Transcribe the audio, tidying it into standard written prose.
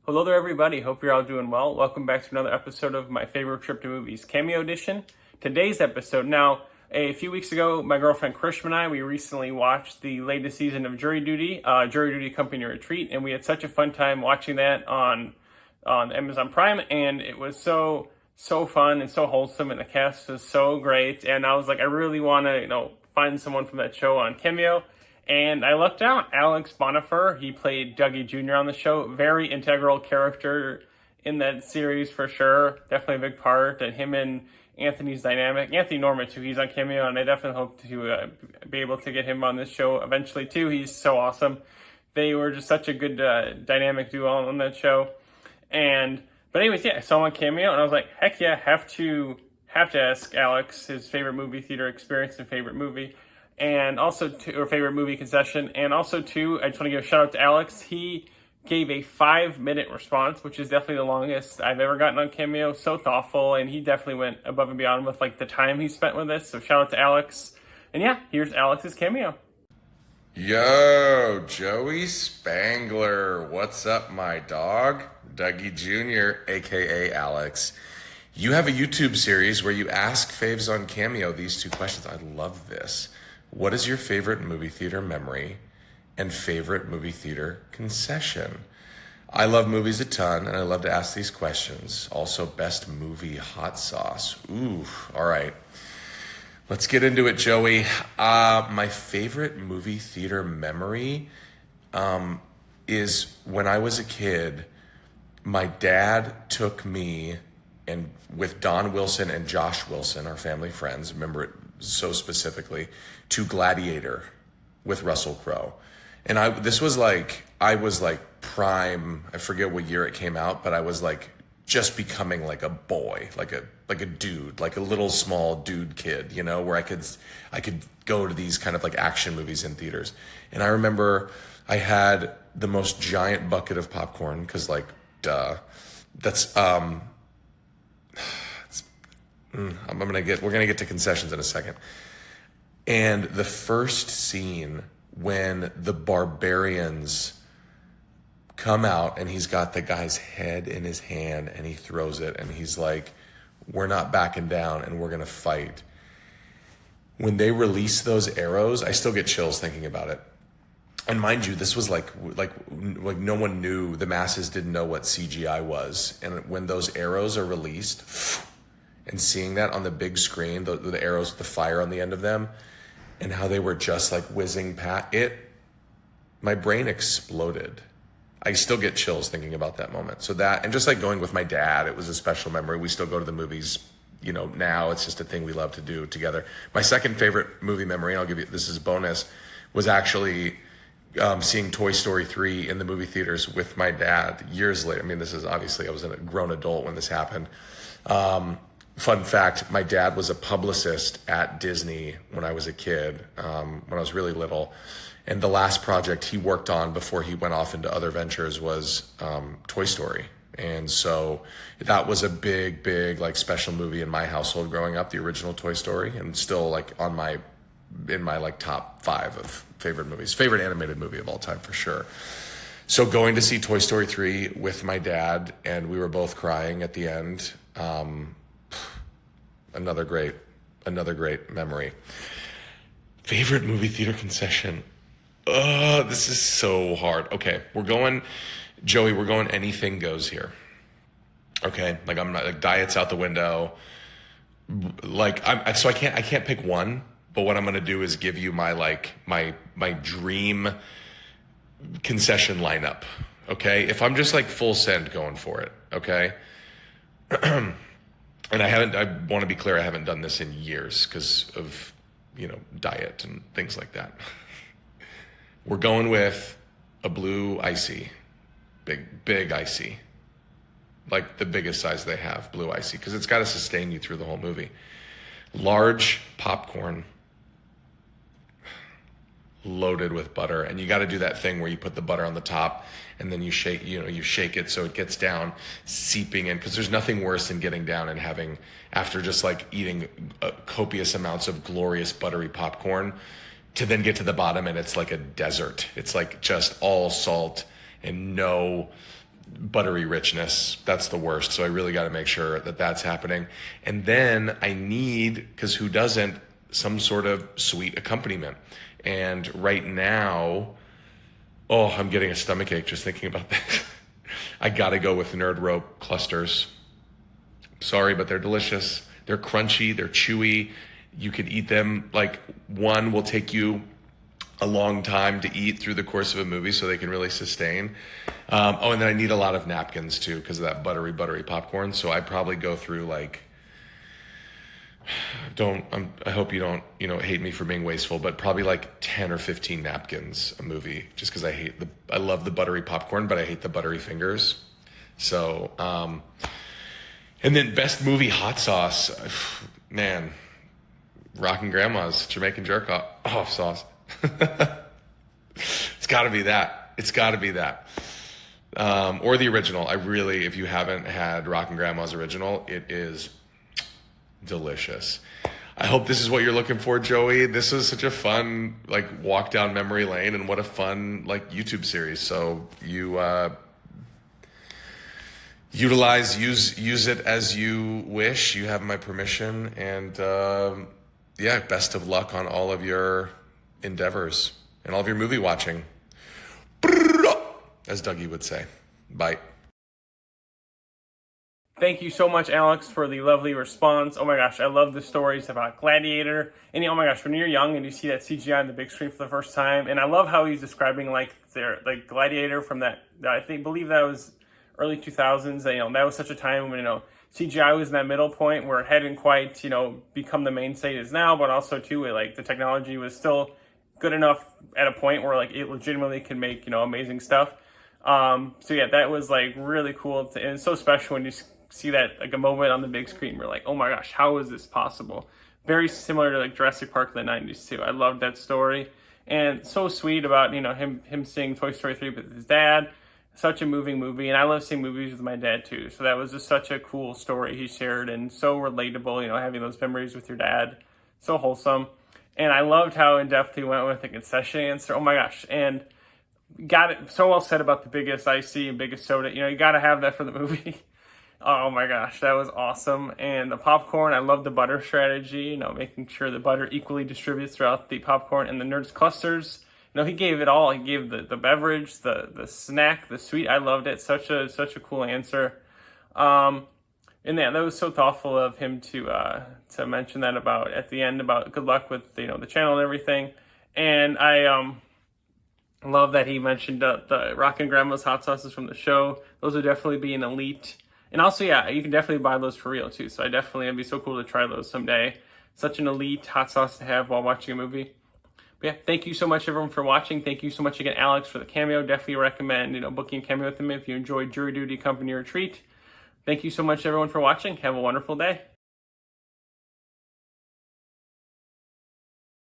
Hello there, everybody. Hope you're all doing well. Welcome back to another episode of my favorite trip to movies, CAMEO Edition. Today's episode, now, a few weeks ago, my girlfriend Krishma and I, we recently watched the latest season of Jury Duty Company Retreat, and we had such a fun time watching that on Amazon Prime, and it was so fun and so wholesome, and the cast was so great, and I was like, I really want to, find someone from that show on Cameo. And I lucked out. Alex Bonifer, he played Dougie Jr. on the show. Very integral character in that series for sure. Definitely a big part. And him and Anthony's dynamic. Anthony Norman too, he's on Cameo, and I definitely hope to be able to get him on this show eventually too. He's so awesome. They were just such a good dynamic duo on that show. But anyways, yeah, I saw him on Cameo, and I was like, heck yeah, have to ask Alex his favorite movie theater experience and favorite movie. And also or favorite movie concession, and also too, I just want to give a shout out to Alex. He gave a 5-minute response, which is definitely the longest I've ever gotten on Cameo. So thoughtful, and he definitely went above and beyond with the time he spent with this. So shout out to Alex. And yeah, here's Alex's Cameo. Yo, Joey Spangler, what's up, my dog? Dougie Jr, aka Alex. You have a YouTube series where you ask faves on Cameo these two questions. I love this. What is your favorite movie theater memory and favorite movie theater concession? I love movies a ton, and I love to ask these questions. Also, best movie hot sauce. Ooh, all right. Let's get into it, Joey. My favorite movie theater memory is when I was a kid, my dad took me and with Don Wilson and Josh Wilson, our family friends, remember it so specifically, to Gladiator with Russell Crowe. And I was prime, I forget what year it came out, but I was just becoming a boy, like a dude, like a little small dude kid, where I could go to these kind of action movies in theaters. And I remember I had the most giant bucket of popcorn, because duh. That's we're gonna get to concessions in a second. And the first scene when the barbarians come out and he's got the guy's head in his hand and he throws it and he's like, we're not backing down and we're gonna fight. When they release those arrows, I still get chills thinking about it. And mind you, this was like no one knew, the masses didn't know what CGI was. And when those arrows are released, and seeing that on the big screen, the arrows with the fire on the end of them, and how they were just whizzing past it, my brain exploded. I still get chills thinking about that moment. So that, and just going with my dad, it was a special memory. We still go to the movies, now it's just a thing we love to do together. My second favorite movie memory, and I'll give you, this is a bonus, was actually seeing Toy Story 3 in the movie theaters with my dad years later. I mean, this is obviously, I was a grown adult when this happened. Fun fact, my dad was a publicist at Disney when I was a kid, when I was really little. And the last project he worked on before he went off into other ventures was Toy Story. And so that was a big, special movie in my household growing up, the original Toy Story, and still in my top 5 of favorite movies, favorite animated movie of all time for sure. So going to see Toy Story 3 with my dad, and we were both crying at the end. Another great memory. Favorite movie theater concession. This is so hard. Okay, we're going anything goes here. Okay, I'm not diet's out the window. So I can't pick one. But what I'm gonna do is give you my my dream concession lineup. Okay, if I'm just full send going for it. Okay. And I want to be clear, I haven't done this in years because of, diet and things like that. We're going with a blue icy, big icy, the biggest size they have, blue icy, because it's got to sustain you through the whole movie. Large popcorn, loaded with butter, and you got to do that thing where you put the butter on the top and then you shake it so it gets down, seeping in, because there's nothing worse than getting down and having, after just eating copious amounts of glorious buttery popcorn, to then get to the bottom and it's like a desert. It's just all salt and no buttery richness. That's the worst. So I really got to make sure that that's happening. And then I need, because who doesn't, some sort of sweet accompaniment. And right now, oh, I'm getting a stomach ache just thinking about that. I got to go with Nerd Rope clusters. Sorry, but they're delicious. They're crunchy. They're chewy. You could eat them, like one will take you a long time to eat through the course of a movie, so they can really sustain. And then I need a lot of napkins too because of that buttery popcorn. So I probably go through like, I hope you don't, hate me for being wasteful, but probably like 10 or 15 napkins a movie, just because I love the buttery popcorn, but I hate the buttery fingers. So, and then best movie hot sauce, man, Rockin' Grandma's Jamaican jerk off sauce. It's got to be that. It's got to be that. Or the original. If you haven't had Rockin' Grandma's original, it is delicious. I hope this is what you're looking for, Joey. This was such a fun, walk down memory lane, and what a fun, YouTube series. So you use it as you wish. You have my permission, and best of luck on all of your endeavors and all of your movie watching, as Dougie would say. Bye. Thank you so much, Alex, for the lovely response. Oh my gosh, I love the stories about Gladiator. And oh my gosh, when you're young and you see that CGI on the big screen for the first time, and I love how he's describing their Gladiator from that, believe that was early 2000s. That was such a time when CGI was in that middle point where it hadn't quite become the mainstay it is now, but also too the technology was still good enough at a point where it legitimately can make amazing stuff. That was really cool, and it's so special when you see that a moment on the big screen. We're like, oh my gosh, how is this possible? Very similar to Jurassic Park in the 90s too. I loved that story, and so sweet about him seeing Toy Story 3 with his dad. Such a moving movie, and I love seeing movies with my dad too. So that was just such a cool story he shared, and so relatable. Having those memories with your dad, so wholesome. And I loved how in depth he went with the concession answer. Oh my gosh, and got it so well said about the biggest icy and biggest soda. You got to have that for the movie. Oh my gosh, that was awesome. And the popcorn, I love the butter strategy, making sure the butter equally distributes throughout the popcorn and the Nerds clusters. He gave it all. He gave the beverage, the snack, the sweet. I loved it. Such a cool answer. And that was so thoughtful of him to mention that at the end about good luck with the channel and everything. And I love that he mentioned the Rockin' Grandma's hot sauces from the show. Those would definitely be an elite. And also, you can definitely buy those for real too. So it'd be so cool to try those someday. Such an elite hot sauce to have while watching a movie. But yeah, thank you so much everyone for watching. Thank you so much again, Alex, for the cameo. Definitely recommend booking a cameo with him if you enjoyed Jury Duty Company or Treat. Thank you so much everyone for watching. Have a wonderful day.